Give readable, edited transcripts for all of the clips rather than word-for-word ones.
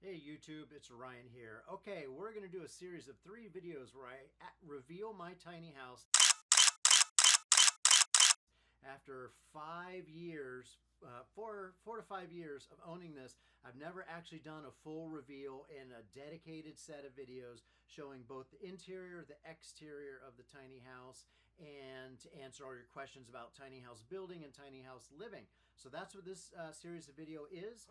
Hey YouTube, it's Ryan here. Okay, we're going to do a series of 3 videos where I reveal my tiny house after 5 years, 4 to 5 years of owning this. I've never actually done a full reveal in a dedicated set of videos showing both the interior, the exterior of the tiny house, and to answer all your questions about tiny house building and tiny house living. So that's what this series of video is.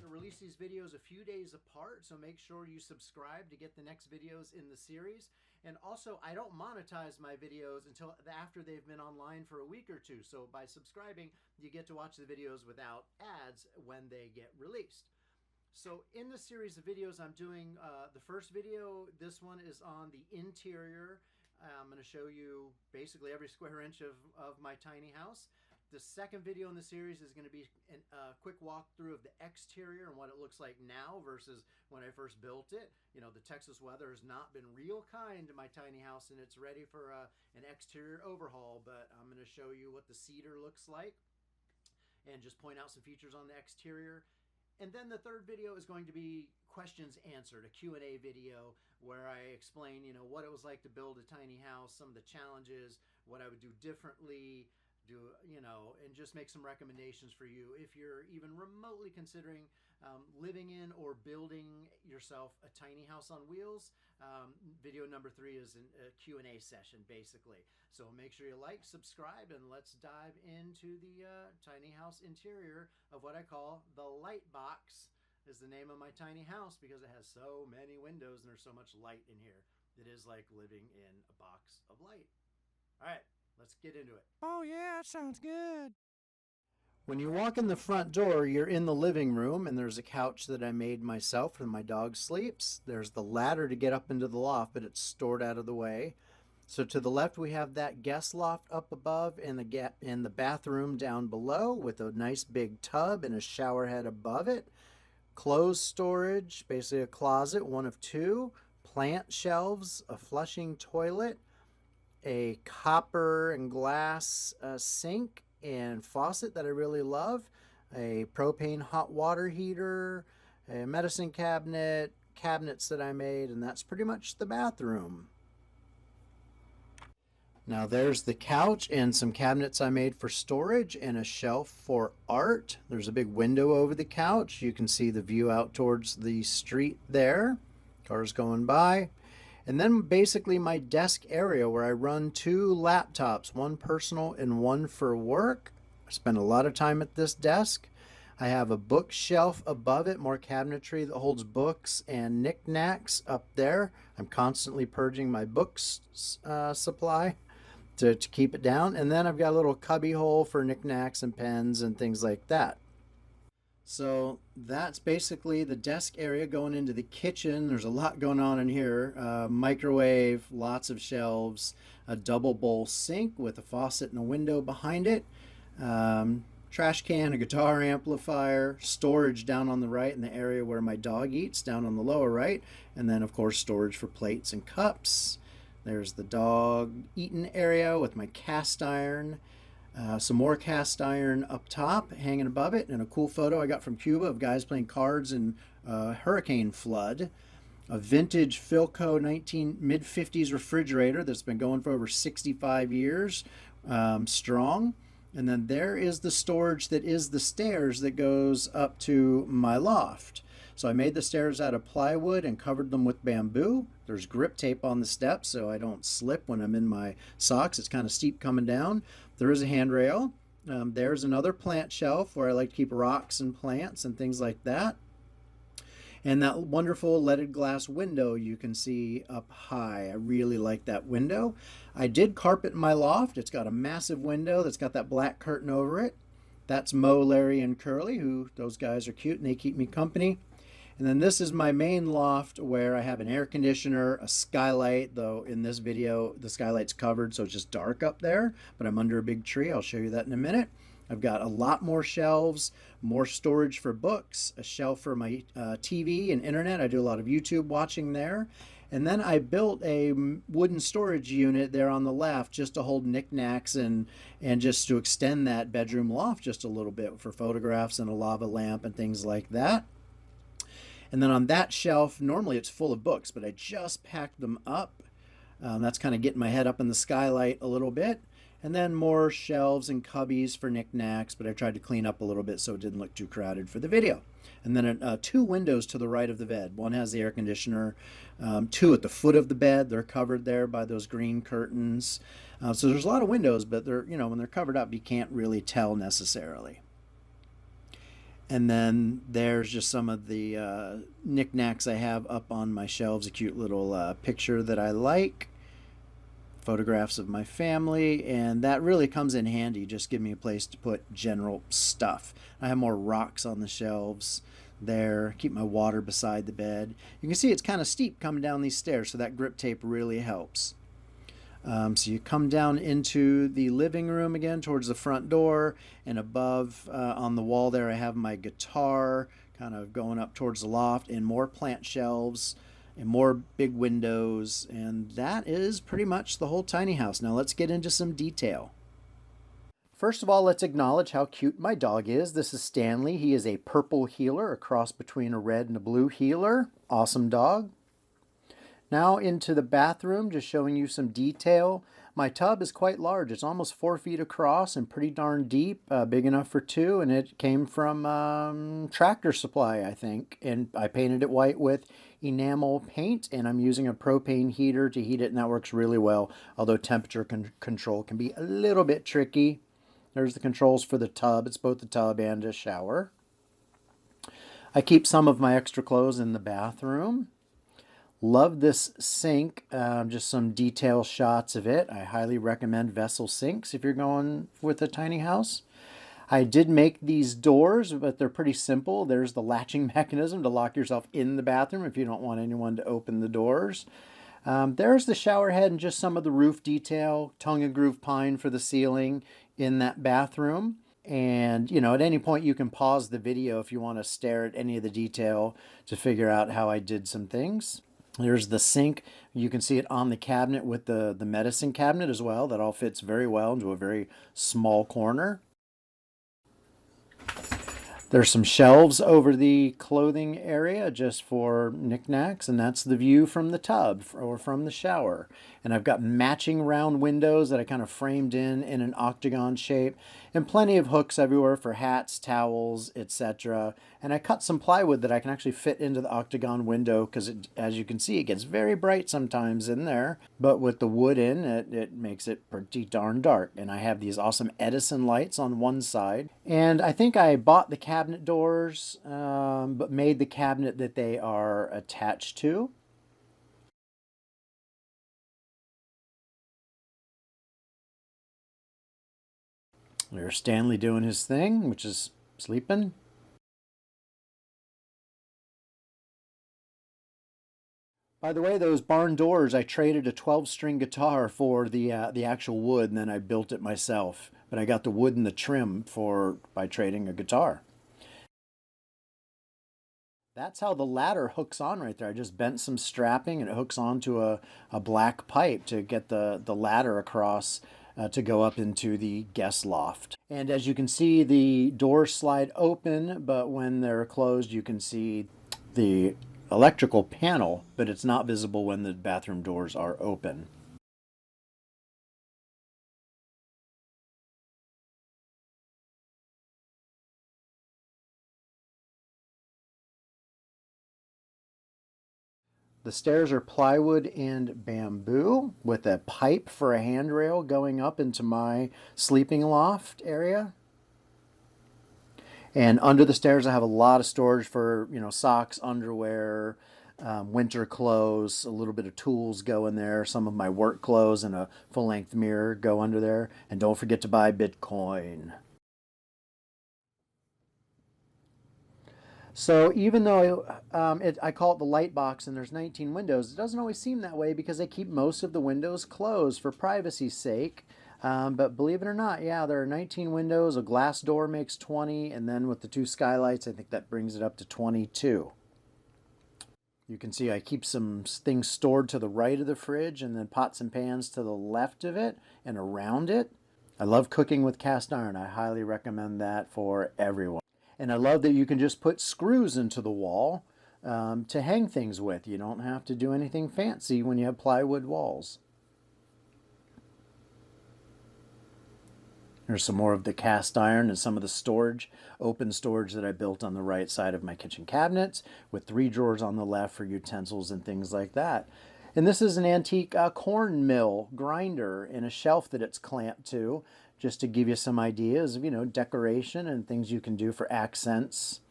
Release these videos a few days apart, so make sure you subscribe to get the next videos in the series. And also, I don't monetize my videos until after they've been online for a week or two, so by subscribing you get to watch the videos without ads when they get released. So in the series of videos I'm doing, the first video, this one is on the interior. I'm going to show you basically every square inch of my tiny house. The second video in the series is going to be a quick walkthrough of the exterior and what it looks like now versus when I first built it. You know, the Texas weather has not been real kind to my tiny house and it's ready for an exterior overhaul, but I'm going to show you what the cedar looks like and just point out some features on the exterior. And then the third video is going to be questions answered, a Q&A video where I explain, you know, what it was like to build a tiny house, some of the challenges, what I would do differently, and just make some recommendations for you if you're even remotely considering living in or building yourself a tiny house on wheels. Video number 3 is a Q&A session, basically. So make sure you like, subscribe, and let's dive into the tiny house interior of what I call the LIGHTBOX. Is the name of my tiny house because it has so many windows and there's so much light in here. It is like living in a box of light. All right, let's get into it. Oh, yeah, that sounds good. When you walk in the front door, you're in the living room, and there's a couch that I made myself where my dog sleeps. There's the ladder to get up into the loft, but it's stored out of the way. So to the left, we have that guest loft up above and the bathroom down below with a nice big tub and a shower head above it. Clothes storage, basically a closet, one of 2. Plant shelves, a flushing toilet, a copper and glass sink and faucet that I really love, a propane hot water heater, a medicine cabinet, cabinets that I made, and that's pretty much the bathroom. Now there's the couch and some cabinets I made for storage and a shelf for art. There's a big window over the couch. You can see the view out towards the street there. Cars going by. And then basically my desk area where I run 2 laptops, one personal and one for work. I spend a lot of time at this desk. I have a bookshelf above it, more cabinetry that holds books and knickknacks up there. I'm constantly purging my books supply to keep it down. And then I've got a little cubby hole for knickknacks and pens and things like that. So that's basically the desk area. Going into the kitchen, there's a lot going on in here. Microwave, lots of shelves, a double bowl sink with a faucet and a window behind it, trash can, a guitar amplifier, storage down on the right in the area where my dog eats down on the lower right, and then of course storage for plates and cups. There's the dog eating area with my cast iron. Some more cast iron up top, hanging above it, and a cool photo I got from Cuba of guys playing cards in hurricane flood. A vintage Philco mid-50s refrigerator that's been going for over 65 years, strong. And then there is the storage that is the stairs that goes up to my loft. So I made the stairs out of plywood and covered them with bamboo. There's grip tape on the steps so I don't slip when I'm in my socks. It's kind of steep coming down. There is a handrail. There's another plant shelf where I like to keep rocks and plants and things like that. And that wonderful leaded glass window you can see up high. I really like that window. I did carpet my loft. It's got a massive window that's got that black curtain over it. That's Mo, Larry, and Curly, those guys are cute and they keep me company. And then this is my main loft where I have an air conditioner, a skylight, though in this video the skylight's covered so it's just dark up there, but I'm under a big tree. I'll show you that in a minute. I've got a lot more shelves, more storage for books, a shelf for my TV and internet. I do a lot of YouTube watching there. And then I built a wooden storage unit there on the left just to hold knickknacks and just to extend that bedroom loft just a little bit for photographs and a lava lamp and things like that. And then on that shelf, normally it's full of books, but I just packed them up. That's kind of getting my head up in the skylight a little bit. And then more shelves and cubbies for knickknacks, but I tried to clean up a little bit so it didn't look too crowded for the video. And then two windows to the right of the bed. One has the air conditioner, two at the foot of the bed. They're covered there by those green curtains. So there's a lot of windows, but they're, when they're covered up, you can't really tell necessarily. And then there's just some of the knickknacks I have up on my shelves. A cute little picture that I like. Photographs of my family, and that really comes in handy. Just give me a place to put general stuff. I have more rocks on the shelves there. Keep my water beside the bed. You can see it's kind of steep coming down these stairs, so that grip tape really helps. So you come down into the living room again towards the front door, and above on the wall there I have my guitar kind of going up towards the loft, and more plant shelves and more big windows, and that is pretty much the whole tiny house. Now let's get into some detail. First of all, let's acknowledge how cute my dog is. This is Stanley. He is a purple heeler, a cross between a red and a blue heeler. Awesome dog. Now into the bathroom, just showing you some detail. My tub is quite large. It's almost 4 feet across and pretty darn deep, big enough for two, and it came from Tractor Supply, I think. And I painted it white with enamel paint, and I'm using a propane heater to heat it, and that works really well, although temperature control can be a little bit tricky. There's the controls for the tub. It's both the tub and a shower. I keep some of my extra clothes in the bathroom. Love this sink, just some detail shots of it. I highly recommend vessel sinks if you're going with a tiny house. I did make these doors, but they're pretty simple. There's the latching mechanism to lock yourself in the bathroom if you don't want anyone to open the doors. There's the shower head and just some of the roof detail, tongue and groove pine for the ceiling in that bathroom. And, at any point you can pause the video if you want to stare at any of the detail to figure out how I did some things. There's the sink. You can see it on the cabinet with the medicine cabinet as well. That all fits very well into a very small corner. There's some shelves over the clothing area just for knickknacks, and that's the view from the tub or from the shower. And I've got matching round windows that I kind of framed in an octagon shape, and plenty of hooks everywhere for hats, towels, etc. And I cut some plywood that I can actually fit into the octagon window because, as you can see, it gets very bright sometimes in there. But with the wood in, it makes it pretty darn dark. And I have these awesome Edison lights on one side. And I think I bought the cabinet doors, but made the cabinet that they are attached to. There's Stanley doing his thing, which is sleeping. By the way, those barn doors, I traded a 12-string guitar for the actual wood, and then I built it myself. But I got the wood and the trim by trading a guitar. That's how the ladder hooks on right there. I just bent some strapping and it hooks onto a black pipe to get the ladder across to go up into the guest loft. And as you can see, the doors slide open, but when they're closed, you can see the electrical panel, but it's not visible when the bathroom doors are open. The stairs are plywood and bamboo with a pipe for a handrail going up into my sleeping loft area. And under the stairs I have a lot of storage for, socks, underwear, winter clothes, a little bit of tools go in there, some of my work clothes and a full-length mirror go under there. And don't forget to buy Bitcoin. So even though I call it the light box and there's 19 windows, it doesn't always seem that way because I keep most of the windows closed for privacy's sake. But believe it or not, yeah, there are 19 windows. A glass door makes 20, and then with the two skylights, I think that brings it up to 22. You can see I keep some things stored to the right of the fridge and then pots and pans to the left of it and around it. I love cooking with cast iron. I highly recommend that for everyone. And I love that you can just put screws into the wall to hang things with. You don't have to do anything fancy when you have plywood walls. There's some more of the cast iron and some of the storage, open storage that I built on the right side of my kitchen cabinets with 3 drawers on the left for utensils and things like that. And this is an antique corn mill grinder and a shelf that it's clamped to, just to give you some ideas of, decoration and things you can do for accents.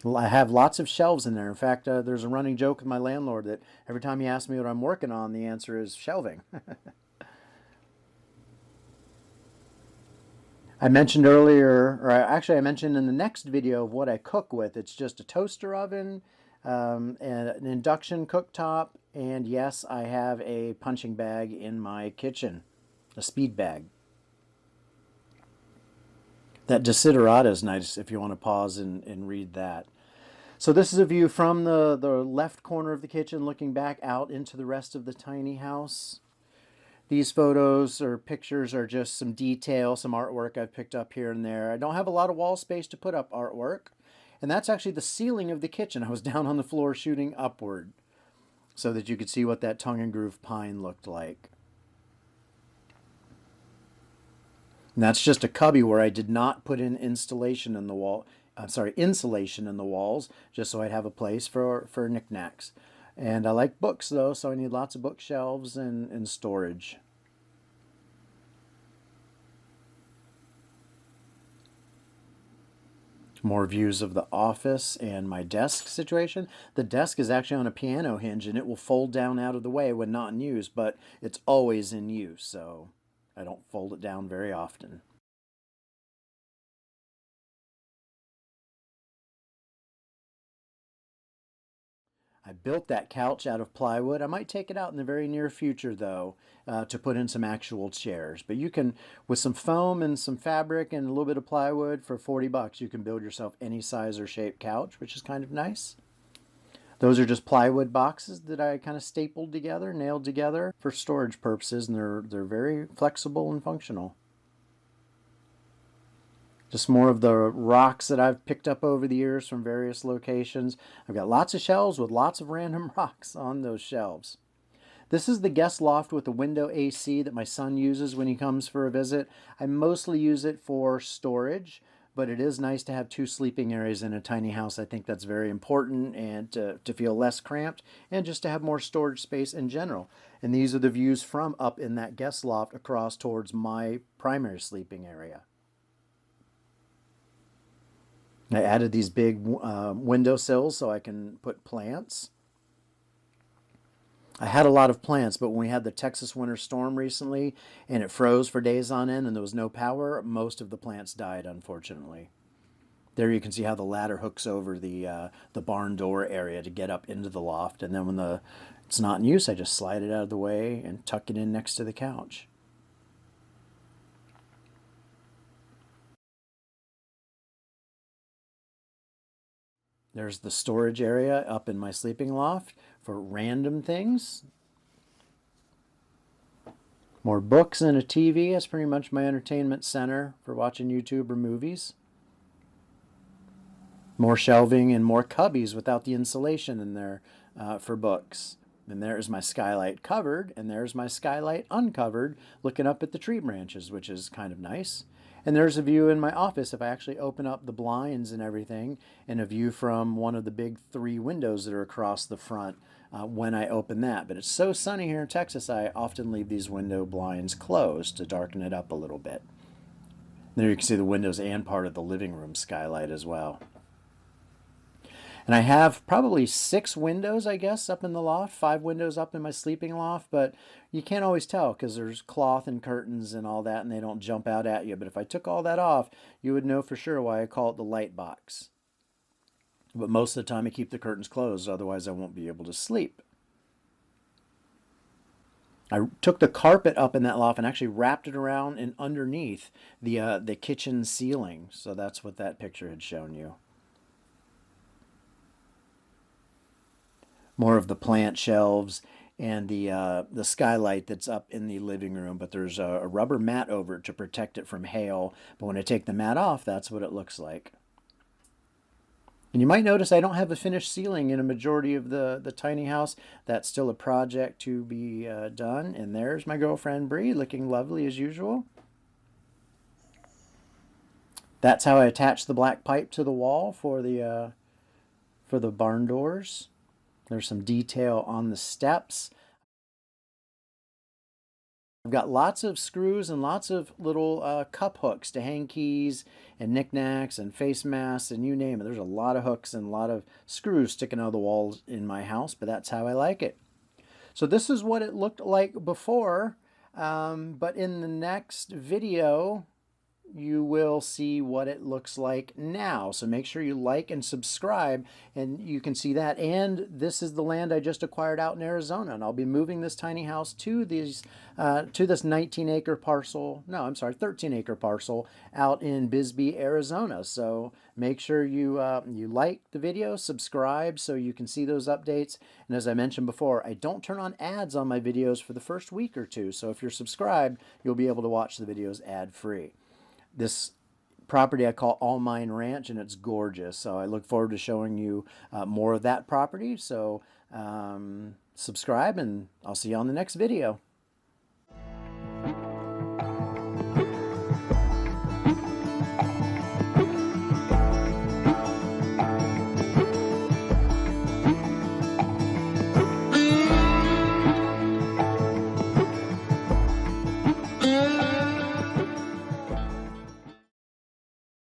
I have lots of shelves in there. In fact, there's a running joke with my landlord that every time he asks me what I'm working on, the answer is shelving. I mentioned earlier, or actually I mentioned in the next video of what I cook with. It's just a toaster oven, and an induction cooktop, and yes, I have a punching bag in my kitchen, a speed bag. That Desiderata is nice if you want to pause and read that. So this is a view from the left corner of the kitchen looking back out into the rest of the tiny house. These photos or pictures are just some detail, some artwork I've picked up here and there. I don't have a lot of wall space to put up artwork. And that's actually the ceiling of the kitchen. I was down on the floor shooting upward so that you could see what that tongue and groove pine looked like. And that's just a cubby where I did not put in insulation in the walls, just so I'd have a place for knickknacks. And I like books though, so I need lots of bookshelves and storage. More views of the office and my desk situation. The desk is actually on a piano hinge and it will fold down out of the way when not in use, but it's always in use, so I don't fold it down very often. I built that couch out of plywood. I might take it out in the very near future, though, to put in some actual chairs. But you can, with some foam and some fabric and a little bit of plywood for 40 bucks, you can build yourself any size or shape couch, which is kind of nice. Those are just plywood boxes that I kind of stapled together, nailed together for storage purposes, and they're very flexible and functional. Just more of the rocks that I've picked up over the years from various locations. I've got lots of shelves with lots of random rocks on those shelves. This is the guest loft with the window AC that my son uses when he comes for a visit. I mostly use it for storage, but it is nice to have 2 sleeping areas in a tiny house. I think that's very important, and to feel less cramped and just to have more storage space in general. And these are the views from up in that guest loft across towards my primary sleeping area. I added these big window sills so I can put plants. I had a lot of plants, but when we had the Texas winter storm recently and it froze for days on end and there was no power, most of the plants died, unfortunately. There you can see how the ladder hooks over the barn door area to get up into the loft, and then when it's not in use, I just slide it out of the way and tuck it in next to the couch. There's the storage area up in my sleeping loft for random things. More books and a TV. That's pretty much my entertainment center for watching YouTube or movies. More shelving and more cubbies without the insulation in there for books. And there's my skylight covered, and there's my skylight uncovered, looking up at the tree branches, which is kind of nice. And there's a view in my office if I actually open up the blinds and everything, and a view from one of the big 3 windows that are across the front when I open that. But it's so sunny here in Texas, I often leave these window blinds closed to darken it up a little bit. There you can see the windows and part of the living room skylight as well. And I have probably 6 windows, I guess, up in the loft, 5 windows up in my sleeping loft, but you can't always tell because there's cloth and curtains and all that, and they don't jump out at you. But if I took all that off, you would know for sure why I call it the light box. But most of the time I keep the curtains closed, otherwise I won't be able to sleep. I took the carpet up in that loft and actually wrapped it around and underneath the kitchen ceiling. So that's what that picture had shown you. more of the plant shelves and the skylight that's up in the living room, but there's a rubber mat over it to protect it from hail. But when I take the mat off, that's what it looks like. And you might notice I don't have a finished ceiling in a majority of the tiny house. That's still a project to be done. And there's my girlfriend Bree, looking lovely as usual. That's how I attach the black pipe to the wall for the barn doors. There's some detail on the steps. I've got lots of screws and lots of little cup hooks to hang keys and knickknacks and face masks and you name it. There's a lot of hooks and a lot of screws sticking out of the walls in my house, but that's how I like it. So this is what it looked like before, but in the next video, you will see what it looks like now. So make sure you like and subscribe and you can see that. And this is the land I just acquired out in Arizona, and I'll be moving this tiny house to this 19-acre parcel. No, I'm sorry, 13-acre parcel out in Bisbee, Arizona. So make sure you like the video, subscribe so you can see those updates. And as I mentioned before, I don't turn on ads on my videos for the first week or two. So if you're subscribed, you'll be able to watch the videos ad-free. This property I call All Mine Ranch, and it's gorgeous. So I look forward to showing you more of that property. So subscribe, and I'll see you on the next video.